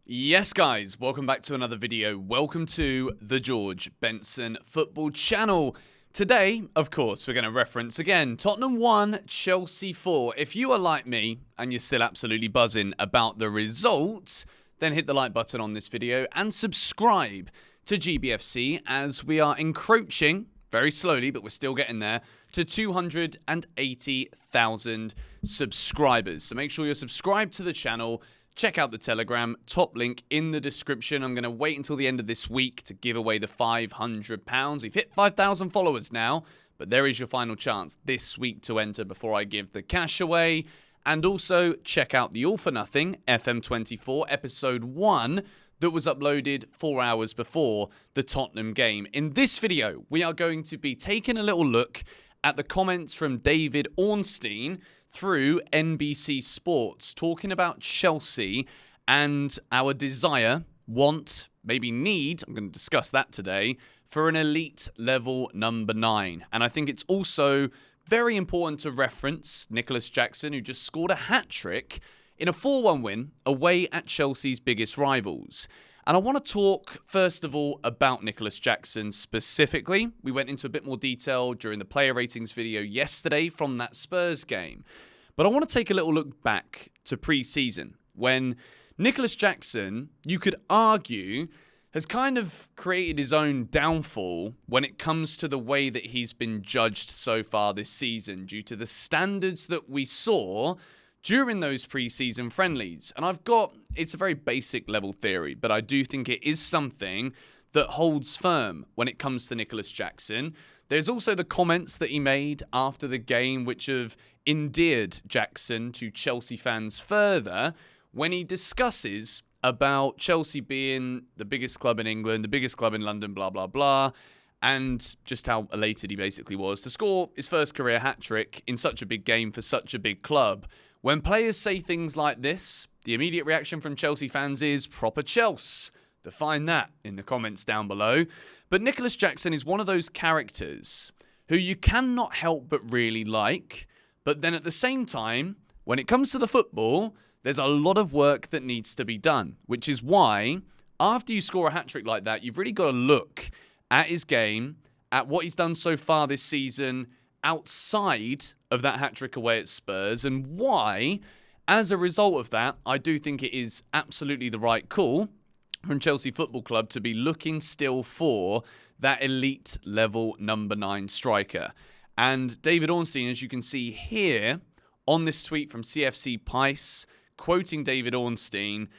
Yes, guys, welcome back to another video. Welcome to the George Benson Football Channel. Today, of course, we're going to reference again Tottenham 1, Chelsea 4. If you are like me and you're still absolutely buzzing about the results, then hit the like button on this video and subscribe to GBFC as we are encroaching, very slowly, but we're still getting there, to 280,000 subscribers. So make sure you're subscribed to the channel. Check out the Telegram, top link in the description. I'm going to wait until the end of this week to give away the £500. We've hit 5,000 followers now, but there is your final chance this week to enter before I give the cash away. And also check out the All for Nothing FM24 episode 1 that was uploaded 4 hours before the Tottenham game. In this video, we are going to be taking a little look at the comments from David Ornstein through NBC Sports, talking about Chelsea and our desire, want, maybe need, I'm going to discuss that today, for an elite level number 9. And I think it's also very important to reference Nicolas Jackson, who just scored a hat-trick in a 4-1 win away at Chelsea's biggest rivals. And I want to talk, first of all, about Nicolas Jackson specifically. We went into a bit more detail during the player ratings video yesterday from that Spurs game. But I want to take a little look back to pre-season, when Nicolas Jackson, you could argue, has kind of created his own downfall when it comes to the way that he's been judged so far this season due to the standards that we saw during those pre-season friendlies. And it's a very basic level theory, but I do think it is something that holds firm when it comes to Nicolas Jackson. There's also the comments that he made after the game, which have endeared Jackson to Chelsea fans further, when he discusses about Chelsea being the biggest club in England, the biggest club in London, blah, blah, blah, and just how elated he basically was to score his first career hat-trick in such a big game for such a big club. When players say things like this, the immediate reaction from Chelsea fans is proper Chelsea. Define that in the comments down below. But Nicolas Jackson is one of those characters who you cannot help but really like. But then at the same time, when it comes to the football, there's a lot of work that needs to be done. Which is why, after you score a hat-trick like that, you've really got to look at his game, at what he's done so far this season outside of that hat-trick away at Spurs, and why, as a result of that, I do think it is absolutely the right call from Chelsea Football Club to be looking still for that elite level number 9 striker. And David Ornstein, as you can see here on this tweet from CFC Pice, quoting David Ornstein,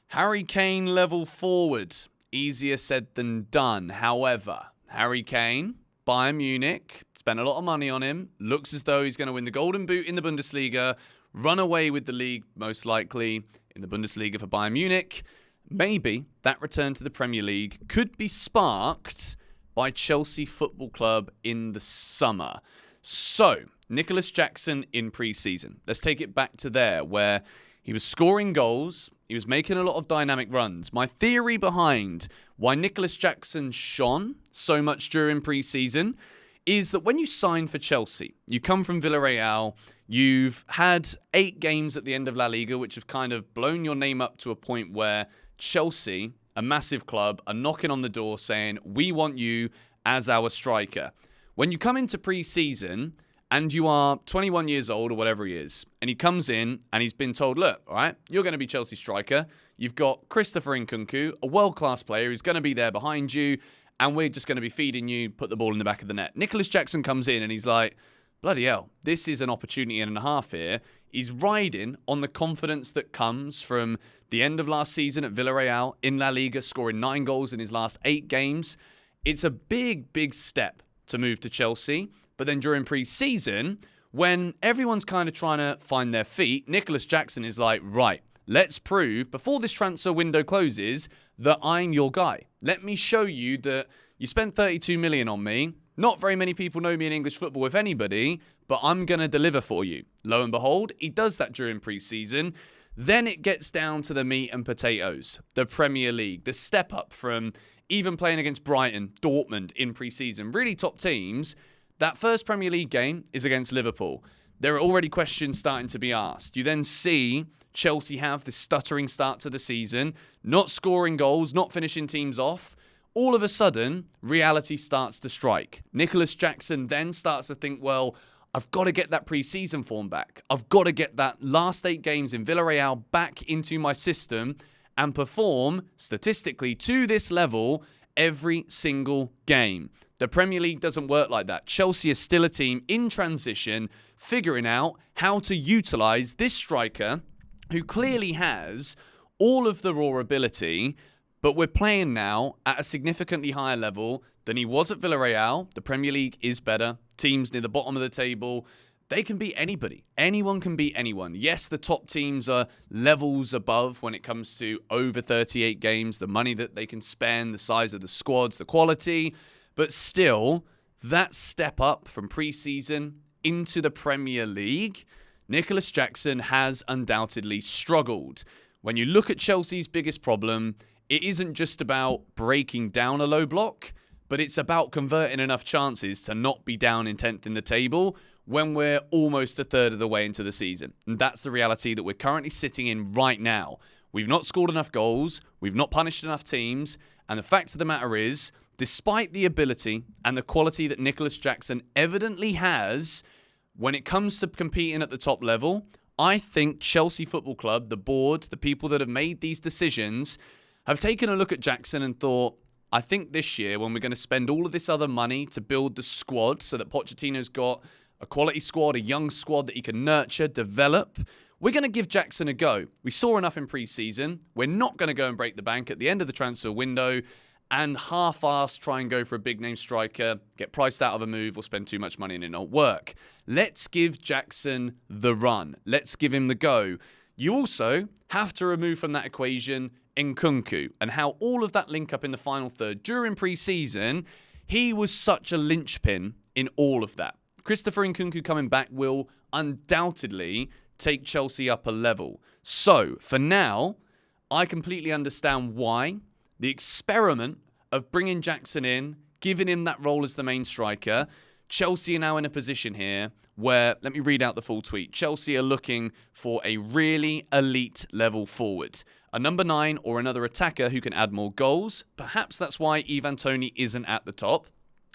Harry Kane level forward, easier said than done. However, Harry Kane, Bayern Munich, spent a lot of money on him, looks as though he's going to win the Golden Boot in the Bundesliga, run away with the league most likely in the Bundesliga for Bayern Munich. Maybe that return to the Premier League could be sparked by Chelsea Football Club in the summer. So, Nicolas Jackson in pre-season. Let's take it back to there, where he was scoring goals, he was making a lot of dynamic runs. My theory behind why Nicolas Jackson shone so much during pre-season is that when you sign for Chelsea, you come from Villarreal, you've had 8 games at the end of La Liga, which have kind of blown your name up to a point where Chelsea, a massive club, are knocking on the door saying, we want you as our striker. When you come into pre-season and you are 21 years old or whatever he is, and he comes in and he's been told, look, all right, you're going to be Chelsea striker. You've got Christopher Nkunku, a world-class player who's going to be there behind you, and we're just going to be feeding you, put the ball in the back of the net. Nicolas Jackson comes in and he's like, bloody hell, this is an opportunity and a half here. He's riding on the confidence that comes from the end of last season at Villarreal in La Liga, scoring 9 goals in his last 8 games. It's a big, big step to move to Chelsea. But then during pre-season, when everyone's kind of trying to find their feet, Nicolas Jackson is like, right, let's prove before this transfer window closes that I'm your guy. Let me show you that you spent 32 million on me. Not very many people know me in English football, if anybody, but I'm going to deliver for you. Lo and behold, he does that during pre-season. Then it gets down to the meat and potatoes, the Premier League, the step up from even playing against Brighton, Dortmund in pre-season, really top teams. That first Premier League game is against Liverpool. There are already questions starting to be asked. You then see Chelsea have, this stuttering start to the season, not scoring goals, not finishing teams off, all of a sudden, reality starts to strike. Nicolas Jackson then starts to think, well, I've got to get that pre-season form back. I've got to get that last 8 games in Villarreal back into my system and perform statistically to this level every single game. The Premier League doesn't work like that. Chelsea is still a team in transition, figuring out how to utilise this striker who clearly has all of the raw ability, but we're playing now at a significantly higher level than he was at Villarreal. The Premier League is better. Teams near the bottom of the table, they can beat anybody. Anyone can beat anyone. Yes, the top teams are levels above when it comes to over 38 games, the money that they can spend, the size of the squads, the quality. But still, that step up from pre-season into the Premier League, Nicolas Jackson has undoubtedly struggled. When you look at Chelsea's biggest problem, it isn't just about breaking down a low block, but it's about converting enough chances to not be down in 10th in the table when we're almost a third of the way into the season. And that's the reality that we're currently sitting in right now. We've not scored enough goals, we've not punished enough teams, and the fact of the matter is, despite the ability and the quality that Nicolas Jackson evidently has, when it comes to competing at the top level, I think Chelsea Football Club, the board, the people that have made these decisions, have taken a look at Jackson and thought, I think this year, when we're going to spend all of this other money to build the squad so that Pochettino's got a quality squad, a young squad that he can nurture, develop, we're going to give Jackson a go. We saw enough in pre-season. We're not going to go and break the bank at the end of the transfer window and half-assed try and go for a big-name striker, get priced out of a move, or spend too much money and it not work. Let's give Jackson the run. Let's give him the go. You also have to remove from that equation Nkunku and how all of that link up in the final third during pre-season, he was such a linchpin in all of that. Christopher Nkunku coming back will undoubtedly take Chelsea up a level. So, for now, I completely understand why the experiment of bringing Jackson in, giving him that role as the main striker, Chelsea are now in a position here where, let me read out the full tweet, Chelsea are looking for a really elite level forward. A number 9 or another attacker who can add more goals. Perhaps that's why Ivan Toney isn't at the top.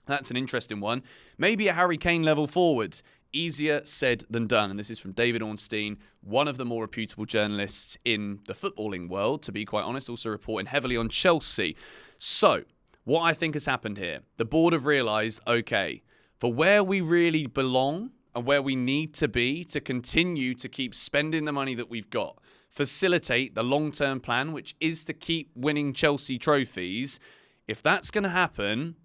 That's an interesting one. Maybe a Harry Kane level forward. Easier said than done. And this is from David Ornstein, one of the more reputable journalists in the footballing world, to be quite honest, also reporting heavily on Chelsea. So, what I think has happened here, the board have realised, okay, for where we really belong and where we need to be to continue to keep spending the money that we've got, facilitate the long-term plan, which is to keep winning Chelsea trophies, if that's going to happen,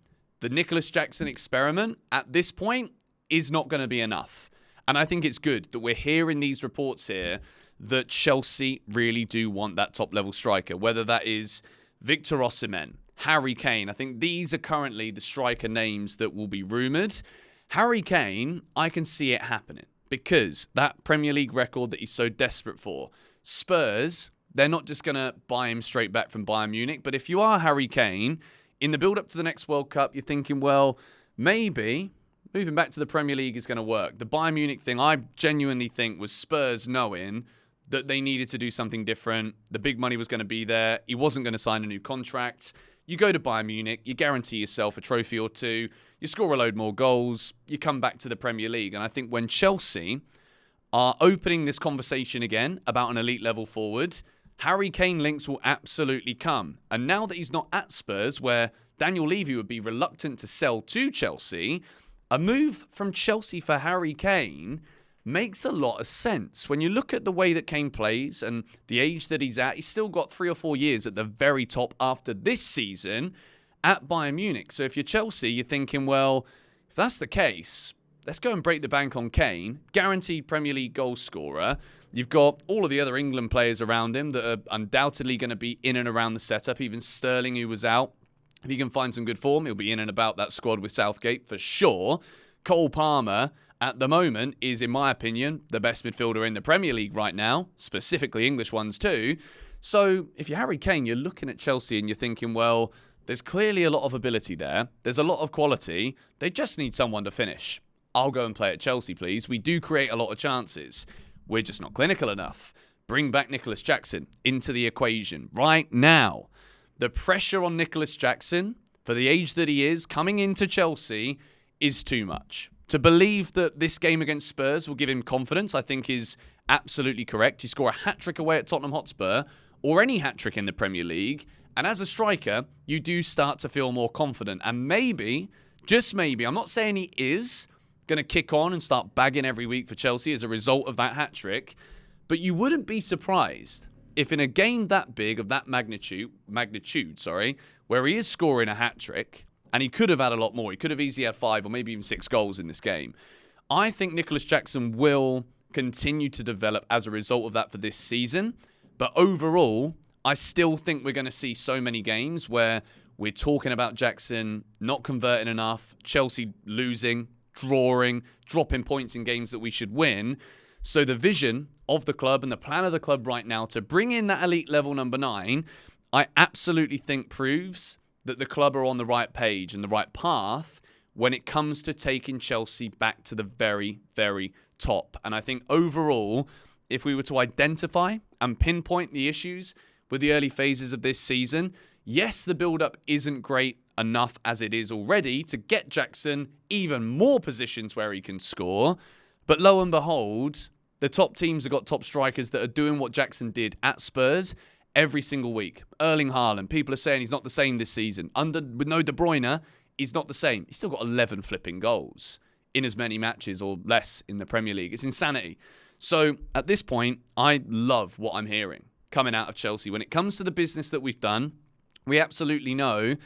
the Nicolas Jackson experiment at this point is not going to be enough. And I think it's good that we're hearing these reports here that Chelsea really do want that top-level striker, whether that is Victor Osimhen, Harry Kane. I think these are currently the striker names that will be rumoured. Harry Kane, I can see it happening because that Premier League record that he's so desperate for. Spurs, they're not just going to buy him straight back from Bayern Munich, but if you are Harry Kane, in the build-up to the next World Cup, you're thinking, well, maybe moving back to the Premier League is going to work. The Bayern Munich thing, I genuinely think, was Spurs knowing that they needed to do something different. The big money was going to be there. He wasn't going to sign a new contract. You go to Bayern Munich, you guarantee yourself a trophy or two, you score a load more goals, you come back to the Premier League. And I think when Chelsea are opening this conversation again about an elite level forward, Harry Kane links will absolutely come. And now that he's not at Spurs, where Daniel Levy would be reluctant to sell to Chelsea, a move from Chelsea for Harry Kane makes a lot of sense. When you look at the way that Kane plays and the age that he's at, he's still got 3 or 4 years at the very top after this season at Bayern Munich. So if you're Chelsea, you're thinking, well, if that's the case, let's go and break the bank on Kane, guaranteed Premier League goal scorer. You've got all of the other England players around him that are undoubtedly going to be in and around the setup. Even Sterling, who was out, if he can find some good form, he'll be in and about that squad with Southgate for sure. Cole Palmer, at the moment, is, in my opinion, the best midfielder in the Premier League right now, specifically English ones too. So if you're Harry Kane, you're looking at Chelsea and you're thinking, well, there's clearly a lot of ability there. There's a lot of quality. They just need someone to finish. I'll go and play at Chelsea, please. We do create a lot of chances. We're just not clinical enough. bring back Nicolas Jackson into the equation right now. The pressure on Nicolas Jackson, for the age that he is, coming into Chelsea, is too much. To believe that this game against Spurs will give him confidence, I think is absolutely correct. You score a hat-trick away at Tottenham Hotspur, or any hat-trick in the Premier League, and as a striker, you do start to feel more confident. And maybe, just maybe, I'm not saying he is going to kick on and start bagging every week for Chelsea as a result of that hat-trick, but you wouldn't be surprised if in a game that big, of that magnitude, where he is scoring a hat-trick, and he could have had a lot more, he could have easily had 5 or maybe even 6 goals in this game, I think Nicolas Jackson will continue to develop as a result of that for this season. But overall, I still think we're going to see so many games where we're talking about Jackson not converting enough, Chelsea losing, drawing, dropping points in games that we should win. So the vision of the club and the plan of the club right now to bring in that elite level number 9, I absolutely think proves that the club are on the right page and the right path when it comes to taking Chelsea back to the very, very top. And I think overall, if we were to identify and pinpoint the issues with the early phases of this season, yes, the build-up isn't great enough as it is already to get Jackson even more positions where he can score. But lo and behold, the top teams have got top strikers that are doing what Jackson did at Spurs every single week. Erling Haaland, people are saying he's not the same this season. With no De Bruyne, he's not the same. He's still got 11 flipping goals in as many matches or less in the Premier League. It's insanity. So at this point, I love what I'm hearing coming out of Chelsea. When it comes to the business that we've done, we absolutely know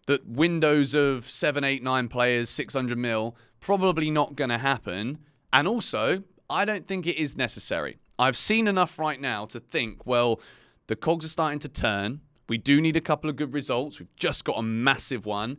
that windows of 7, 8, 9 players, 600 mil, probably not going to happen. And also, I don't think it is necessary. I've seen enough right now to think, well, the cogs are starting to turn. We do need a couple of good results. We've just got a massive one.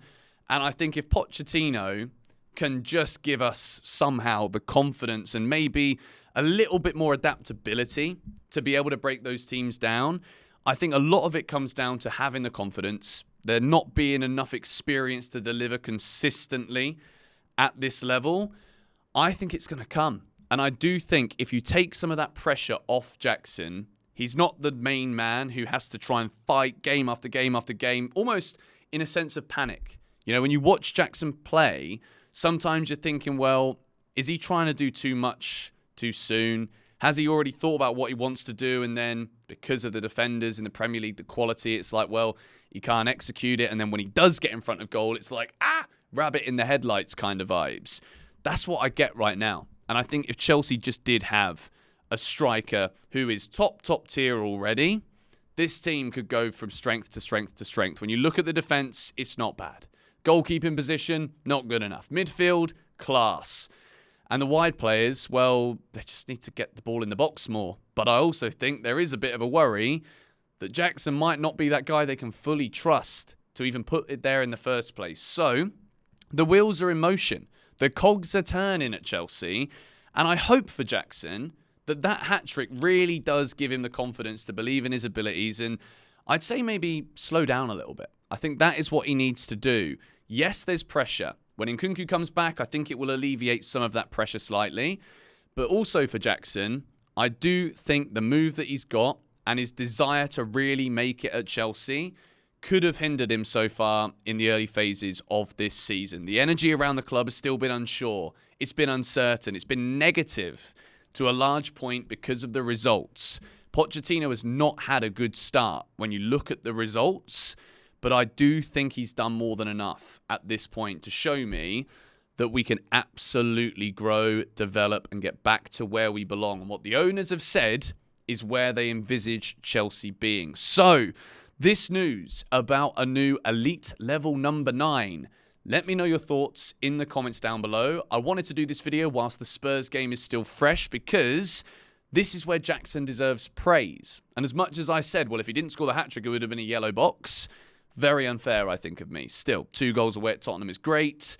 And I think if Pochettino can just give us somehow the confidence and maybe a little bit more adaptability to be able to break those teams down, I think a lot of it comes down to having the confidence, there not being enough experience to deliver consistently at this level. I think it's going to come. And I do think if you take some of that pressure off Jackson, he's not the main man who has to try and fight game after game after game, almost in a sense of panic. You know, when you watch Jackson play, sometimes you're thinking, well, is he trying to do too much too soon? Has he already thought about what he wants to do? And then because of the defenders in the Premier League, the quality, it's like, well, he can't execute it. And then when he does get in front of goal, it's like, rabbit in the headlights kind of vibes. That's what I get right now. And I think if Chelsea just did have a striker who is top tier already, this team could go from strength to strength to strength. When you look at the defence, it's not bad. Goalkeeping position, not good enough. Midfield, class. And the wide players, well, they just need to get the ball in the box more. But I also think there is a bit of a worry that Jackson might not be that guy they can fully trust to even put it there in the first place. So the wheels are in motion. The cogs are turning at Chelsea. And I hope for Jackson that hat-trick really does give him the confidence to believe in his abilities. And I'd say maybe slow down a little bit. I think that is what he needs to do. Yes, there's pressure. When Nkunku comes back, I think it will alleviate some of that pressure slightly. But also for Jackson, I do think the move that he's got and his desire to really make it at Chelsea could have hindered him so far in the early phases of this season. The energy around the club has still been unsure. It's been uncertain. It's been negative to a large point because of the results. Pochettino has not had a good start when you look at the results. But I do think he's done more than enough at this point to show me that we can absolutely grow, develop, and get back to where we belong. And what the owners have said is where they envisage Chelsea being. So, this news about a new elite level number 9. Let me know your thoughts in the comments down below. I wanted to do this video whilst the Spurs game is still fresh because this is where Jackson deserves praise. And as much as I said, well, if he didn't score the hat-trick, it would have been a yellow box. Very unfair, I think, of me. Still, 2 goals away at Tottenham is great.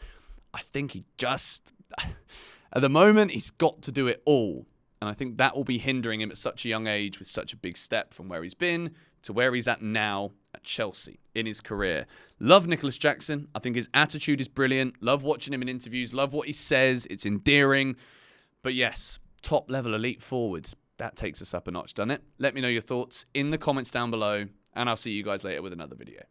I think he just, at the moment, he's got to do it all. And I think that will be hindering him at such a young age with such a big step from where he's been to where he's at now at Chelsea in his career. Love Nicolas Jackson. I think his attitude is brilliant. Love watching him in interviews. Love what he says. It's endearing. But yes, top-level elite forward. that takes us up a notch, doesn't it? Let me know your thoughts in the comments down below, and I'll see you guys later with another video.